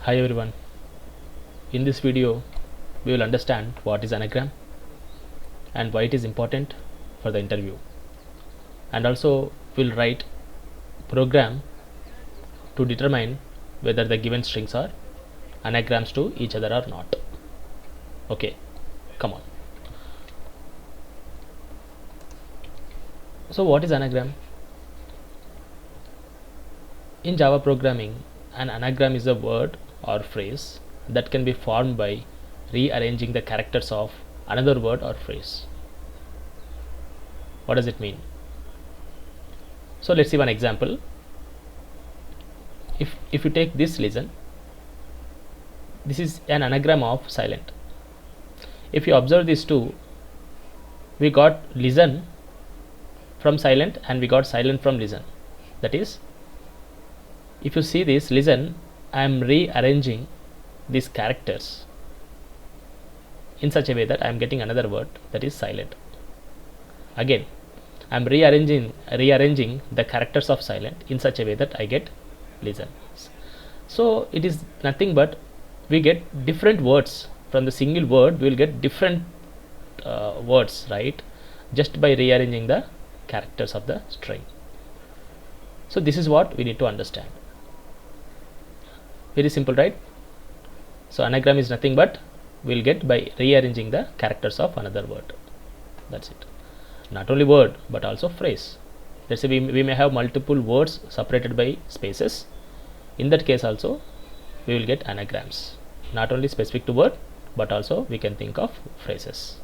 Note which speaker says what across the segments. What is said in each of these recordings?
Speaker 1: Hi everyone. In this video we will understand what is anagram and why it is important for the interview, and also we'll write program to determine whether the given strings are anagrams to each other or not. Okay, come on. So what is anagram? In Java programming, an anagram is a word or phrase that can be formed by rearranging the characters of another word or phrase. What does it mean? So let's see one example. If you take this listen, this is an anagram of silent. If you observe these two, we got listen from silent and we got silent from listen. That is, if you see this listen, I am rearranging these characters in such a way that I am getting another word, that is silent. Again, I am rearranging the characters of silent in such a way that I get listen. So it is nothing but we get different words from the single word. We will get different words, right, just by rearranging the characters of the string. So this is what we need to understand. Very simple, right? So anagram is nothing but we'll get by rearranging the characters of another word. That's it. Not only word but also phrase. Let's say we may have multiple words separated by spaces. In that case also we will get anagrams, not only specific to word but also we can think of phrases,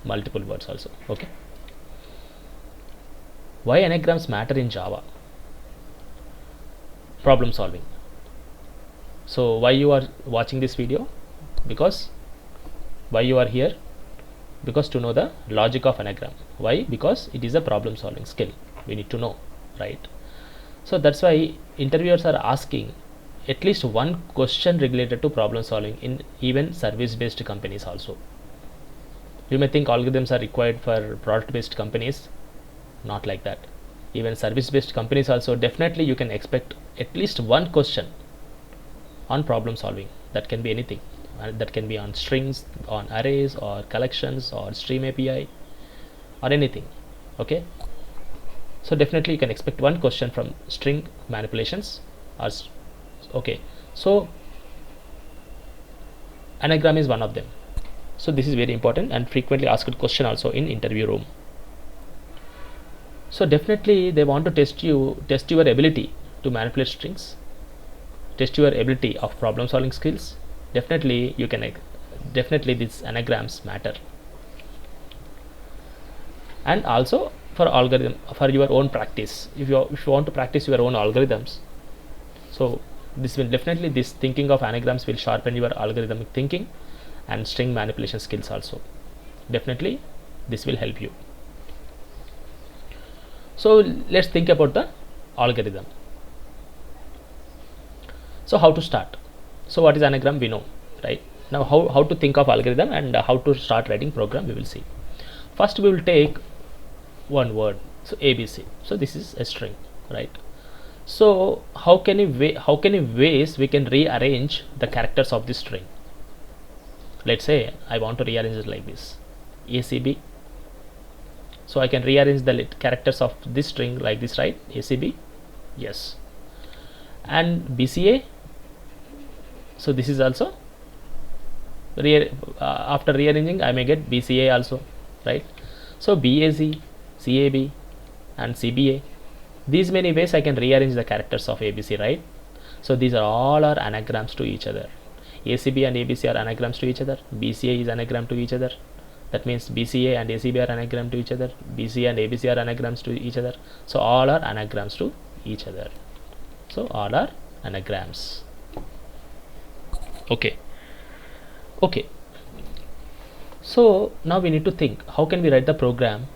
Speaker 1: multiple words also. Okay, why anagrams matter in Java? Problem solving. So why you are watching this video? Because why you are here? Because to know the logic of anagram. Why? Because it is a problem solving skill we need to know, right? So that's why interviewers are asking at least one question related to problem solving in even service based companies also. You may think algorithms are required for product based companies. Not like that. Even service based companies also, definitely you can expect at least one question on problem solving. That can be anything, that can be on strings, on arrays, or collections, or stream API, or anything. Okay, so definitely you can expect one question from string manipulations or okay, so anagram is one of them. So this is very important and frequently asked question also in interview room. So definitely they want to test your ability to manipulate strings, test your ability of problem solving skills. Definitely you can these anagrams matter. And also for algorithm, for your own practice, if you want to practice your own algorithms, so this will definitely, this thinking of anagrams will sharpen your algorithmic thinking and string manipulation skills also. Definitely this will help you. So let's think about the algorithm. So how to start? So what is anagram? We know, right? Now how to think of algorithm and how to start writing program, we will see. First we will take one word, so ABC. So this is a string, right? So how can ways we can rearrange the characters of this string? Let's say I want to rearrange it like this, ACB. So I can rearrange the characters of this string like this, right? ACB, yes. And BCA, so this is also after rearranging I may get BCA also, right? So BAZ, CAB and CBA, these many ways I can rearrange the characters of ABC, right? So these are all are anagrams to each other. ACB and ABC are anagrams to each other. BCA is anagram to each other. That means BCA and ACB are anagram to each other. BCA and ABC are anagrams to each other. So all are anagrams to each other. So all are anagrams. Okay. Okay. So now we need to think, how can we write the program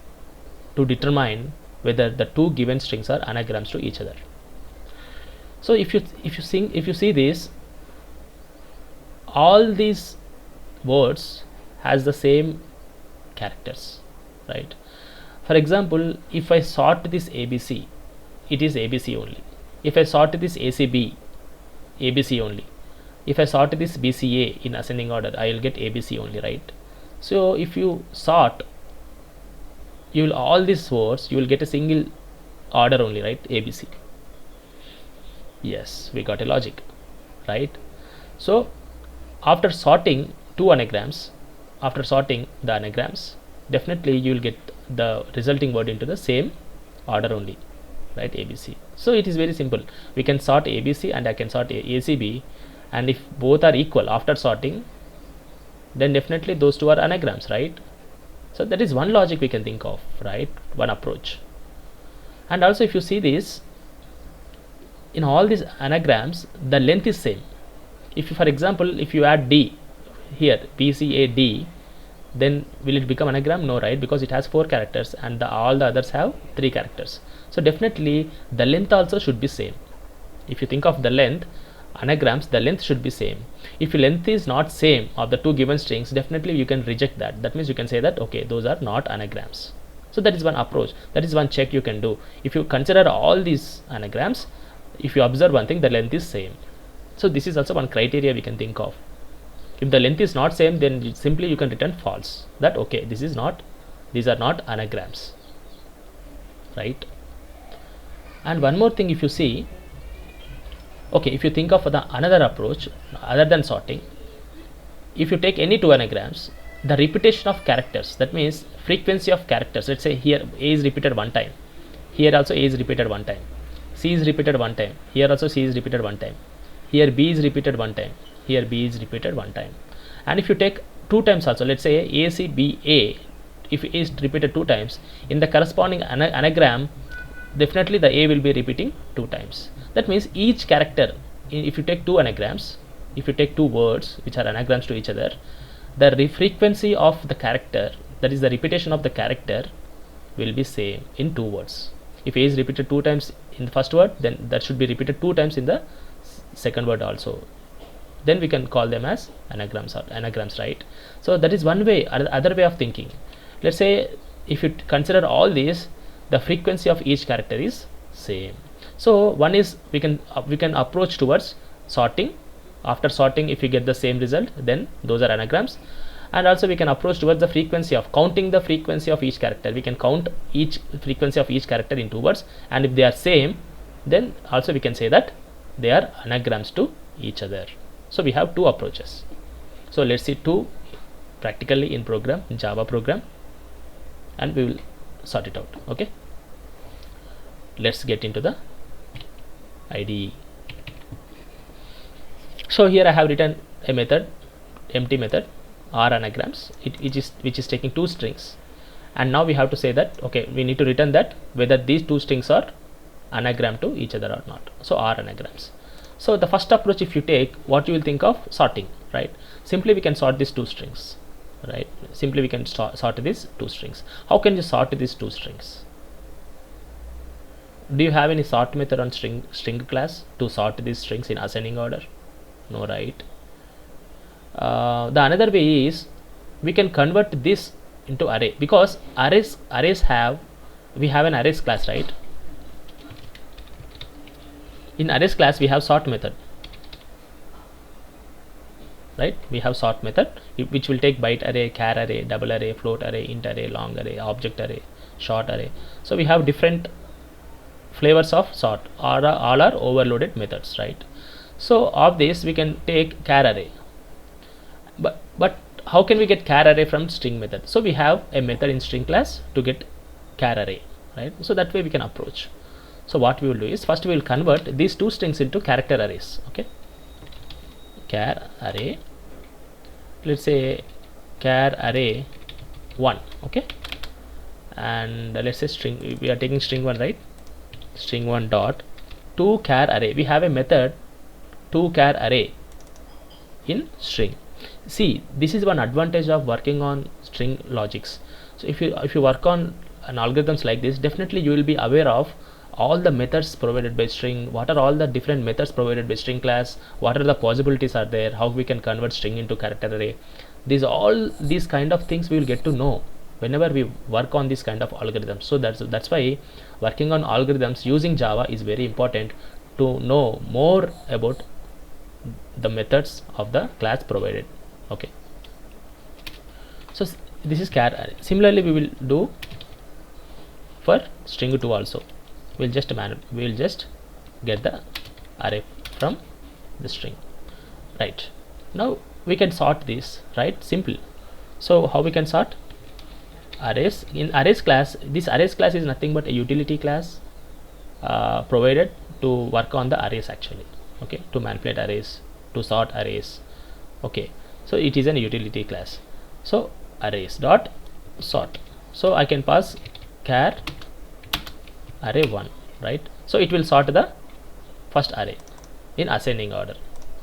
Speaker 1: to determine whether the two given strings are anagrams to each other? So if you see this, all these words has the same characters, right? For example, if I sort this ABC, it is ABC only. If I sort this ACB, ABC only. if I sort this BCA in ascending order, I will get ABC only, right? So if you sort, you will all these words, you will get a single order only, right? ABC. Yes, we got a logic, right? So after sorting two anagrams, after sorting the anagrams, definitely you will get the resulting word into the same order only, right? ABC. So it is very simple. We can sort ABC and I can sort ACB, and if both are equal after sorting, then definitely those two are anagrams, right? So that is one logic we can think of, right? One approach. And also if you see this, in all these anagrams, the length is same. If you, for example, if you add D here, BCAD, then will it become anagram? No, right? Because it has 4 characters and all the others have 3 characters. So definitely the length also should be same. If you think of the length, anagrams, the length should be same. If the length is not same of the two given strings, definitely you can reject that. That means you can say that, okay, those are not anagrams. So that is one approach. That is one check you can do. If you consider all these anagrams, if you observe one thing, the length is same. So this is also one criteria we can think of. If the length is not same, then simply you can return false, that okay, these are not anagrams, right? And one more thing, if you see, okay, if you think of another approach other than sorting, if you take any two anagrams, the repetition of characters, that means frequency of characters, let's say here A is repeated one time, here also A is repeated one time, C is repeated one time, here also C is repeated one time, here B is repeated one time, here B is repeated one time. And if you take 2 times also, let's say ACBA, if A is repeated 2 times, in the corresponding anagram, definitely the A will be repeating 2 times. That means each character, if you take 2 anagrams, if you take 2 words which are anagrams to each other, the frequency of the character, that is the repetition of the character, will be same in 2 words. If A is repeated 2 times in the first word, then that should be repeated 2 times in the second word also. Then we can call them as anagrams, right? So that is one way, other way of thinking. Let's say if you consider all these, the frequency of each character is same. So one is we can approach towards sorting. After sorting, if you get the same result, then those are anagrams. And also we can approach towards the frequency of counting the frequency of each character. We can count each frequency of each character in 2 words, and if they are same, then also we can say that they are anagrams to each other. So we have 2 approaches. So let's see 2 practically in Java program, and we will sort it out. Okay, let's get into the IDE. So here I have written a method, empty method, R anagrams, which is taking 2 strings, and now we have to say that, okay, we need to return that whether these 2 strings are anagram to each other or not. So R anagrams. So the first approach, if you take, what you will think of sorting, right? Simply we can sort these 2 strings, right? Simply we can sort these 2 strings. How can you sort these 2 strings? Do you have any sort method on string class to sort these strings in ascending order? No, right? The another way is we can convert this into array, because arrays have, we have an arrays class, right? In arrays class we have sort method, right? We have sort method which will take byte array, char array, double array, float array, int array, long array, object array, short array. So we have different flavors of sort. All are overloaded methods, right? So of this we can take char array, but how can we get char array from string method? So we have a method in string class to get char array, right? So that way we can approach. So what we will do is, first we will convert these 2 strings into character arrays. Okay, char array, let's say char array 1. Okay, and let's say string, we are taking string 1, right? String 1 dot to char array. We have a method to char array in string. See, this is one advantage of working on string logics. So if you work on an algorithms like this, definitely you will be aware of all the methods provided by string, what are all the different methods provided by string class, what are the possibilities are there, how we can convert string into character array. These kind of things we will get to know whenever we work on this kind of algorithms. So that's why working on algorithms using Java is very important, to know more about the methods of the class provided. Okay, so this is char array. Similarly we will do for string 2 also. We'll just get the array from the string, right? Now we can sort this, right? Simple. So how we can sort? Arrays. In arrays class, this arrays class is nothing but a utility class provided to work on the arrays actually. Okay, to manipulate arrays, to sort arrays. Okay, so it is an utility class. So arrays dot sort. So I can pass char array 1, right? So it will sort the first array in ascending order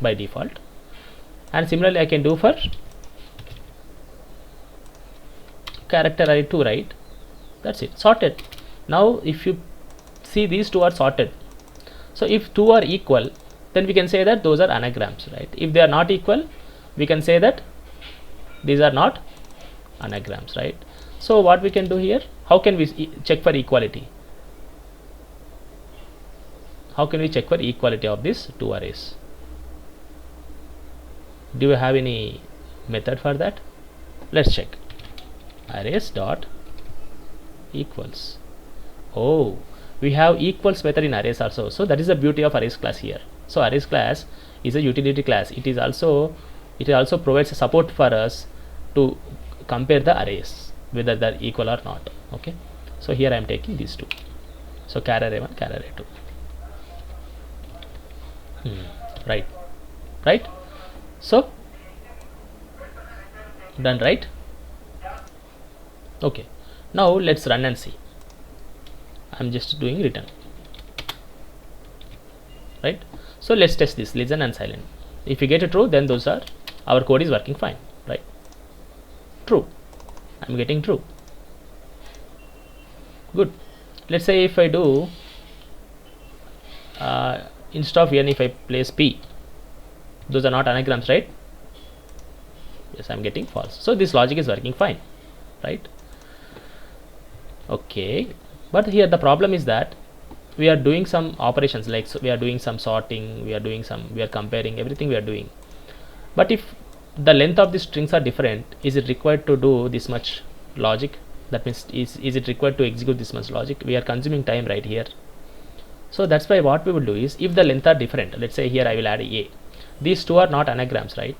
Speaker 1: by default. And similarly I can do for character array 2, right? That's it, sorted. Now if you see, these two are sorted. So if two are equal, then we can say that those are anagrams, right? If they are not equal, we can say that these are not anagrams, right? So what we can do here, how can we check for equality? How can we check for equality of these two arrays? Do you have any method for that? Let's check. Arrays dot equals. Oh, we have equals method in arrays also. So that is the beauty of arrays class here. So arrays class is a utility class. It also provides a support for us to compare the arrays whether they are equal or not. Okay, so here I am taking these two. So char array 1, char array 2. Right. So done, right? Okay, now let's run and see. I'm just doing return, right? So let's test this, listen and silent. If you get it true, then those are, our code is working fine, right? True, I'm getting true. Good. Let's say if I do instead of n, if I place p, those are not anagrams, right? Yes, I'm getting false. So this logic is working fine, right? Okay, but here the problem is that we are doing some operations, like so we are doing some sorting, we are comparing, everything we are doing. But if the length of the strings are different, is it required to do this much logic? That means is it required to execute this much logic? We are consuming time right here. So that's why what we will do is, if the length are different, let's say here I will add a, these two are not anagrams, right?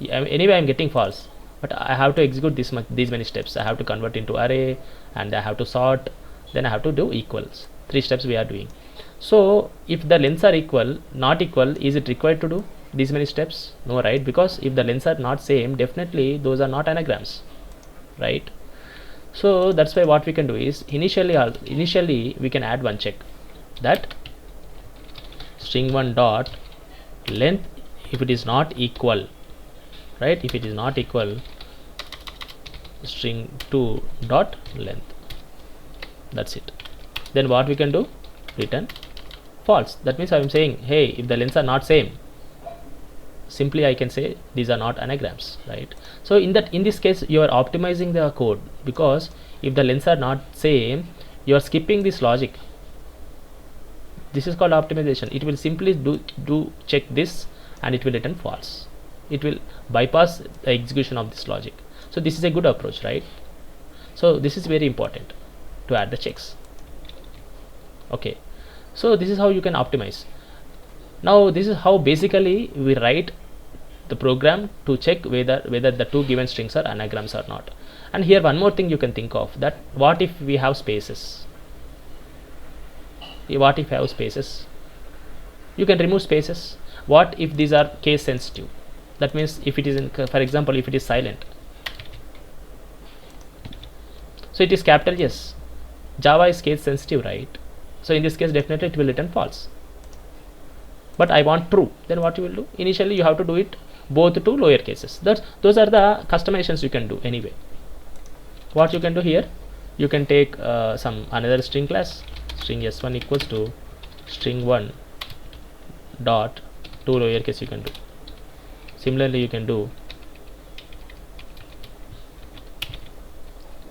Speaker 1: Anyway I'm getting false, but I have to execute these many steps. I have to convert into array, and I have to sort, then I have to do equals. 3 steps we are doing. So if the lengths are equal, not equal, is it required to do these many steps? No, right? Because if the lengths are not same, definitely those are not anagrams, right? So that's why what we can do is, initially we can add one check, that string1 dot length, if it is not equal, right? If it is not equal, string2 dot length. That's it. Then what we can do? Return false. That means I am saying, hey, if the lengths are not same, simply I can say these are not anagrams, right? So in this case you are optimizing the code, because if the lengths are not same, you are skipping this logic. This is called optimization. It will simply do check this, and it will return false. It will bypass the execution of this logic. So this is a good approach, right? So this is very important to add the checks. Okay, so this is how you can optimize. Now this is how basically we write the program to check whether the two given strings are anagrams or not. And here one more thing you can think of, that what if we have spaces? What if I have spaces? You can remove spaces. What if these are case sensitive? That means if it is in, for example, if it is silent, so it is capital S. Java is case sensitive, right? So in this case definitely it will return false. But I want true, then what you will do? Initially you have to do it both to lower cases. Those are the customizations you can do anyway. What you can do here, you can take some another string class, string s1 equals to string1 dot to lowercase, you can do. Similarly you can do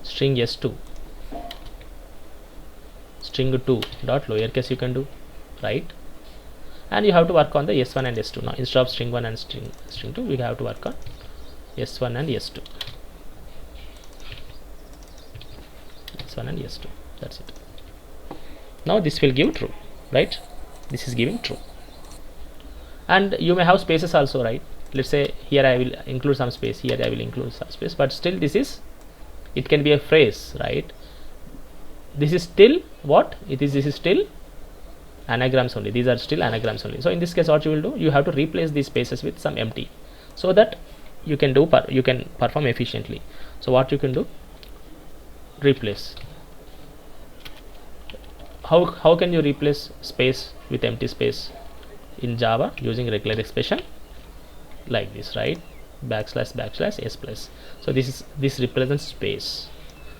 Speaker 1: string s2 string2 dot lowercase, you can do, right? and you have to work on the s1 and s2. Now instead of string 1 and string 2, we have to work on s1 and s2. s1 and s2, that's it. Now this will give true, right? This is giving true. And you may have spaces also, right? Let's say here I will include some space, here I will include some space, but still this is, it can be a phrase, right? This is still what it is, this is still anagrams only, these are still anagrams only. So in this case what you will do, you have to replace these spaces with some empty, so that you can do you can perform efficiently. So what you can do, replace. How can you replace space with empty space in Java? Using regular expression like this, right? Backslash backslash s plus. So this represents space,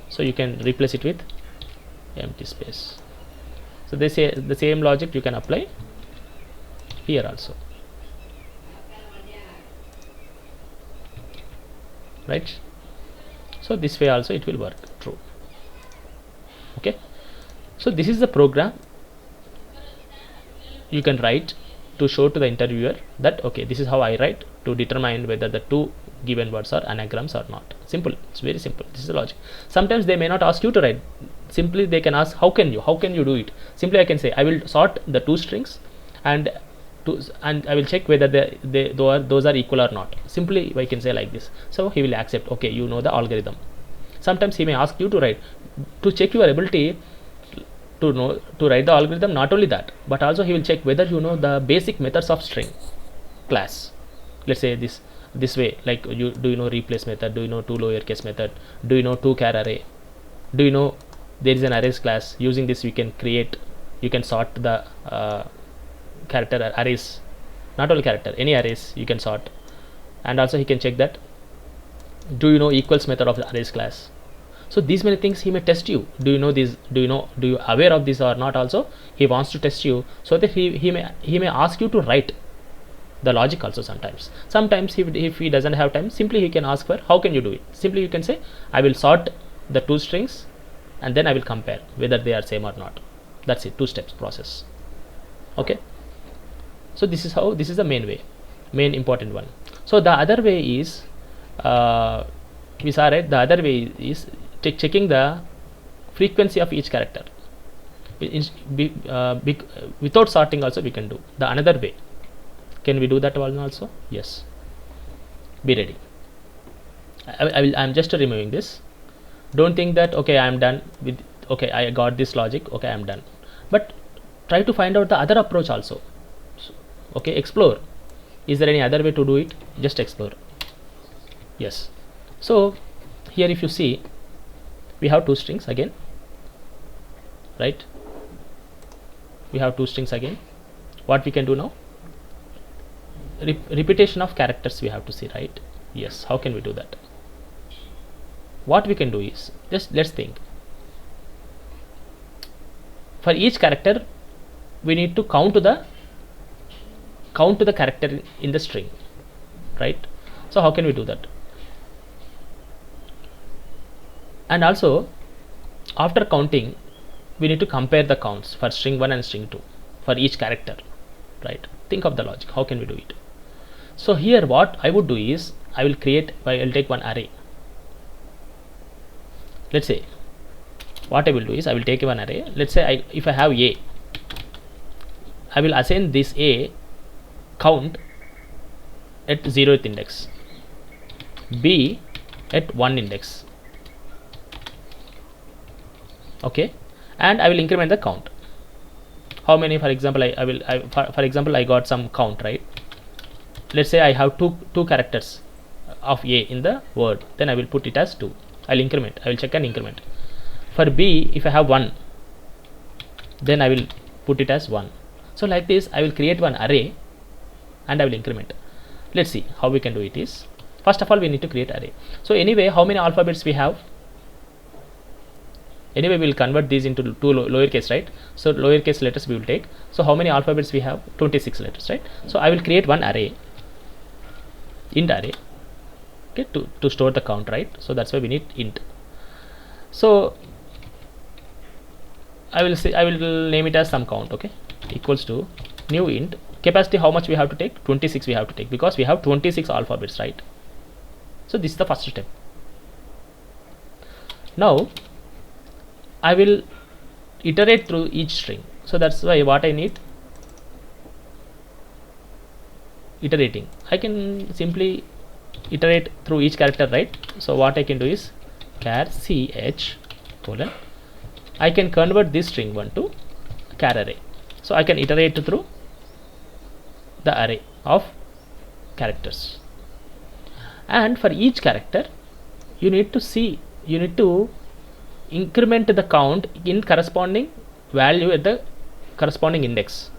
Speaker 1: so you can replace it with empty space. So they say the same logic you can apply here also, right? So this way also it will work true. Okay, so this is the program you can write to show to the interviewer that okay, this is how I write to determine whether the two given words are anagrams or not. Simple, it's very simple. This is the logic. Sometimes they may not ask you to write, simply they can ask how can you do it. Simply I can say I will sort the two strings and I will check whether those are equal or not. Simply I can say like this. So he will accept, okay, you know the algorithm. Sometimes he may ask you to write to check your ability to write the algorithm. Not only that, but also he will check whether you know the basic methods of string class. Let's say this way, like do you know replace method, do you know to lowercase method, do you know to char array, do you know there is an arrays class. Using this you can sort the character arrays, not only character, any arrays you can sort. And also he can check that do you know equals method of the arrays class. So these many things he may test you. Do you know this, do you aware of this or not? Also he wants to test you, so that he may ask you to write the logic also. Sometimes if he doesn't have time, simply he can ask for how can you do it. Simply you can say I will sort the two strings and then I will compare whether they are same or not. That's it, 2 steps process. Okay, so this is the main way, main important one. So the other way is we saw, right? The other way is checking the frequency of each character. Without sorting also we can do the another way. Can we do that one also? Yes, be ready. I'm just removing this. Don't think that okay, I am done with, okay, I got this logic, okay, I am done. But try to find out the other approach also. So, okay, explore. Is there any other way to do it? Just explore. Yes. So here if you see, we have 2 strings again, right? We have 2 strings again. What we can do now? Repetition of characters we have to see, right? Yes. How can we do that? What we can do is, just let's think. For each character we need to count to the character in the string, right? So how can we do that? And also after counting we need to compare the counts for string 1 and string 2 for each character, right? Think of the logic. How can we do it? So here what I would do is I will take one array. Let's say what I will do is I will take one array. Let's say if I have a, I will assign this a count at 0th index, b at 1 index, okay, and I will increment the count. How many? For example, for example I got some count, right? Let's say I have two characters of a in the word, then I will put it as 2. I'll increment, I will check and increment. For b, if I have 1, then I will put it as 1. So like this I will create one array and I will increment. Let's see how we can do it. Is first of all we need to create array. So anyway, how many alphabets we have? Anyway we will convert these into 2 lowercase, right? So lowercase letters we will take. So how many alphabets we have? 26 letters, right? So I will create one array, int array, okay, to store the count, right? So that's why we need int. So I will name it as some count, okay, equals to new int. capacity how much we have to take? 26 we have to take, because we have 26 alphabets, right? So this is the first step. Now I will iterate through each string. So that's why what I need, iterating. I can simply iterate through each character, right? So what I can do is char ch colon, I can convert this string 1 to char array. So I can iterate through the array of characters, and for each character you need to increment the count in corresponding value at the corresponding index.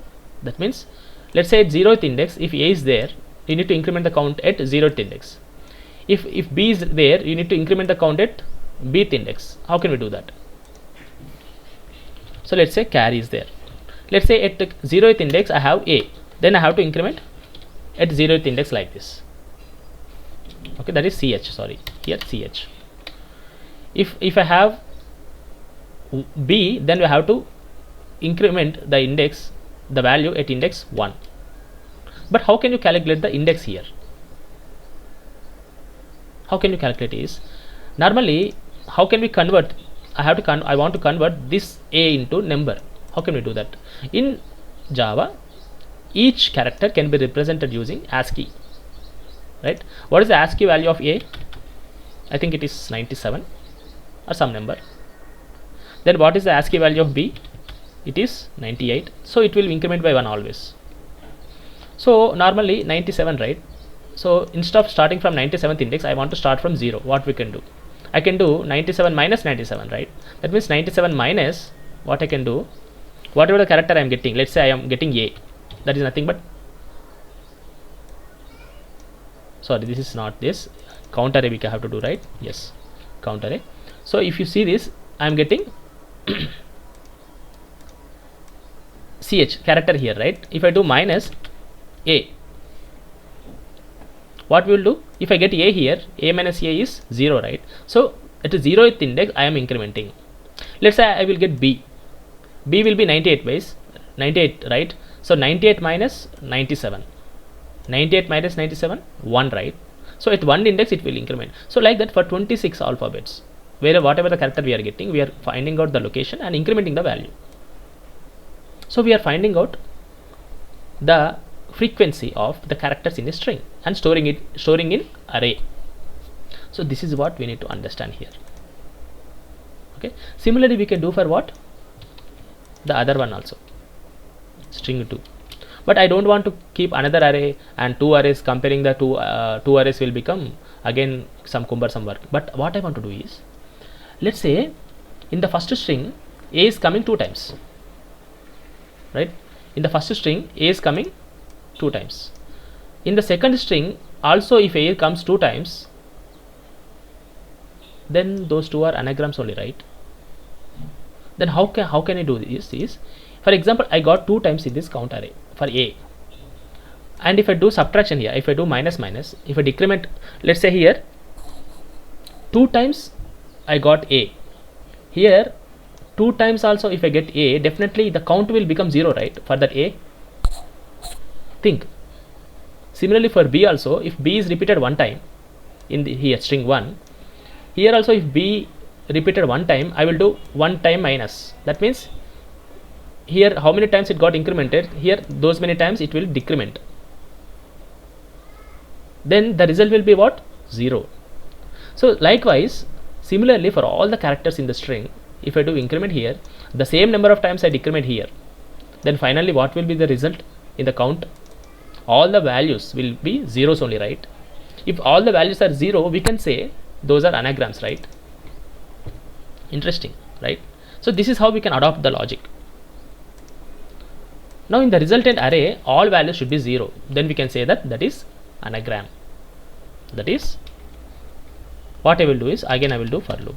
Speaker 1: That means, let's say at 0th index, if a is there, you need to increment the count at 0th index. If b is there, you need to increment the count at bth index. How can we do that? So let's say char is there. Let's say at the 0th index I have a, then I have to increment at 0th index like this. Okay, that is ch, sorry, here ch. If I have b, then we have to increment the index, the value at index 1. But how can you calculate the index here? How can you calculate is, normally how can we convert? I want to convert this a into number. How can we do that? In Java, each character can be represented using ASCII, right? What is the ASCII value of a? I think it is 97 or some number. Then what is the ASCII value of b? It is 98. So it will increment by 1 always. So normally 97, right? So instead of starting from 97th index, I want to start from 0. What we can do? I can do 97 minus 97, right? That means 97 minus, what I can do, whatever the character I am getting, let's say I am getting a, that is nothing but, sorry, this is not this, count array we have to do, right? Yes, count array. So if you see this, I am getting ch character here, right? If I do minus a, what we will do? If I get a here, a minus a is 0, right? So at the 0th index I am incrementing. Let's say I will get b. B will be 98 base, 98, right? So 98 minus 97, 98 minus 97, 1, right? So at 1 index it will increment. So like that for 26 alphabets, where whatever the character we are getting, we are finding out the location and incrementing the value. So we are finding out the frequency of the characters in a string and storing in array. So this is what we need to understand here. Okay. Similarly, we can do for what? The other one also, string 2. But I don't want to keep another array and 2 arrays. Comparing the two arrays will become again some cumbersome work. But what I want to do is, let's say in the first string a is coming 2 times, right? In the first string a is coming 2 times. In the second string also, if a comes 2 times, then those 2 are anagrams only, right? Then how can I do this is, for example, I got 2 times in this count array for a, and if I do subtraction here, if I do minus minus, if I decrement, let's say here 2 times I got a, here 2 times also if I get a, definitely the count will become 0, right, for that a. Think similarly for b also, if b is repeated 1 time in the here string 1, here also if b repeated 1 time, I will do 1 time minus. That means here how many times it got incremented, here those many times it will decrement. Then the result will be what? 0. So likewise, similarly for all the characters in the string, if I do increment here, the same number of times I decrement here, then finally what will be the result in the count? All the values will be zeros only, right? If all the values are 0, we can say those are anagrams, right? Interesting, right? So this is how we can adopt the logic. Now in the resultant array, all values should be 0. Then we can say that is anagram. That is what I will do is, again I will do for loop.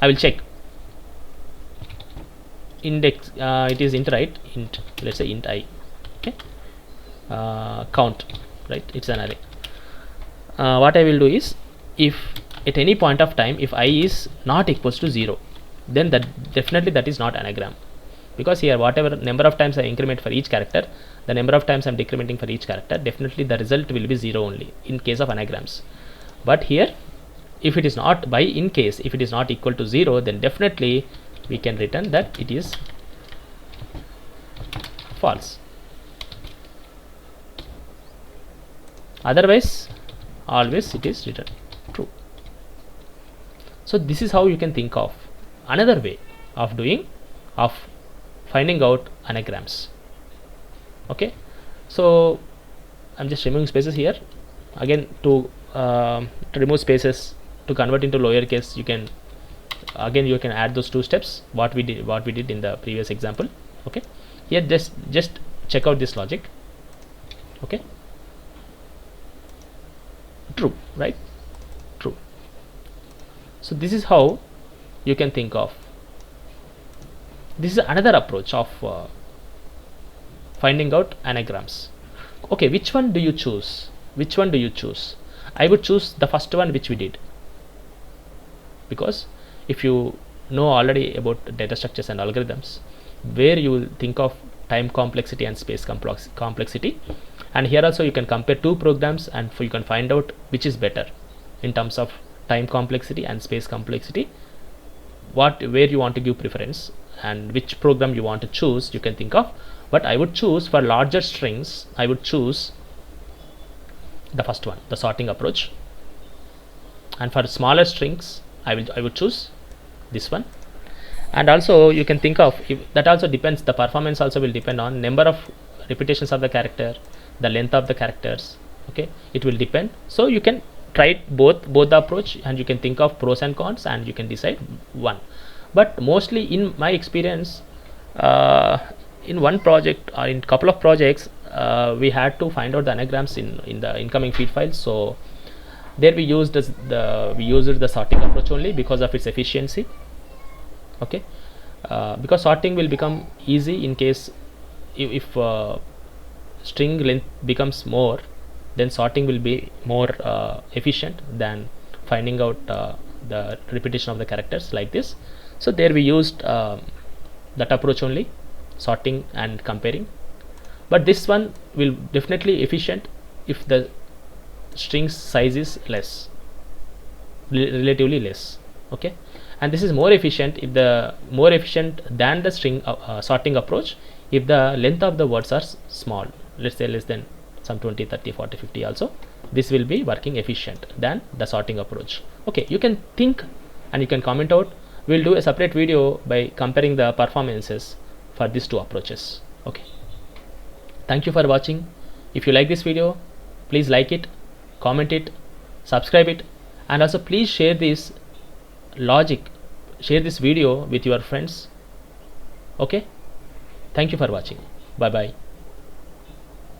Speaker 1: I will check index, it is int, right? Int, let's say int I. Okay. Count, right? It's an array. What I will do is, if at any point of time if I is not equals to 0, then that definitely that is not anagram. because here whatever number of times I increment for each character, the number of times I'm decrementing for each character, definitely the result will be 0 only in case of anagrams. But here if it is not, in case if it is not equal to 0, then definitely we can return that it is false. Otherwise always it is written true. So this is how you can think of another way of finding out anagrams. Okay, so I'm just removing spaces here. Again, to remove spaces, to convert into lowercase, you can add those 2 steps what we did in the previous example. Okay, here just check out this logic. Okay, true, right? True. So this is how you can think of. This is another approach of finding out anagrams. Okay, which one do you choose? I would choose the first one which we did, because if you know already about data structures and algorithms, where you will think of time complexity and space complexity, and here also you can compare 2 programs and you can find out which is better in terms of time complexity and space complexity, where you want to give preference and which program you want to choose, you can think of. But I would choose for larger strings, I would choose the first one, the sorting approach, and for smaller strings I would choose this one. And also you can think of, that also depends, the performance also will depend on number of repetitions of the character, the length of the characters. Okay, it will depend. So you can try both the approach, and you can think of pros and cons, and you can decide one. But mostly in my experience, in one project or in couple of projects, we had to find out the anagrams in the incoming feed files. So there we used the sorting approach only because of its efficiency. Okay, because sorting will become easy in case if string length becomes more, then sorting will be more efficient than finding out the repetition of the characters like this. So there we used that approach only, sorting and comparing. But this one will definitely efficient if the string size is less, relatively less. Okay, and this is more efficient than the string sorting approach if the length of the words are small, let's say less than some 20, 30, 40, 50 also. This will be working efficient than the sorting approach. Okay, you can think and you can comment out. We'll do a separate video by comparing the performances for these 2 approaches. Okay, thank you for watching. If you like this video, please like it, comment it, subscribe it, and also please share this video with your friends. Okay, thank you for watching. Bye bye.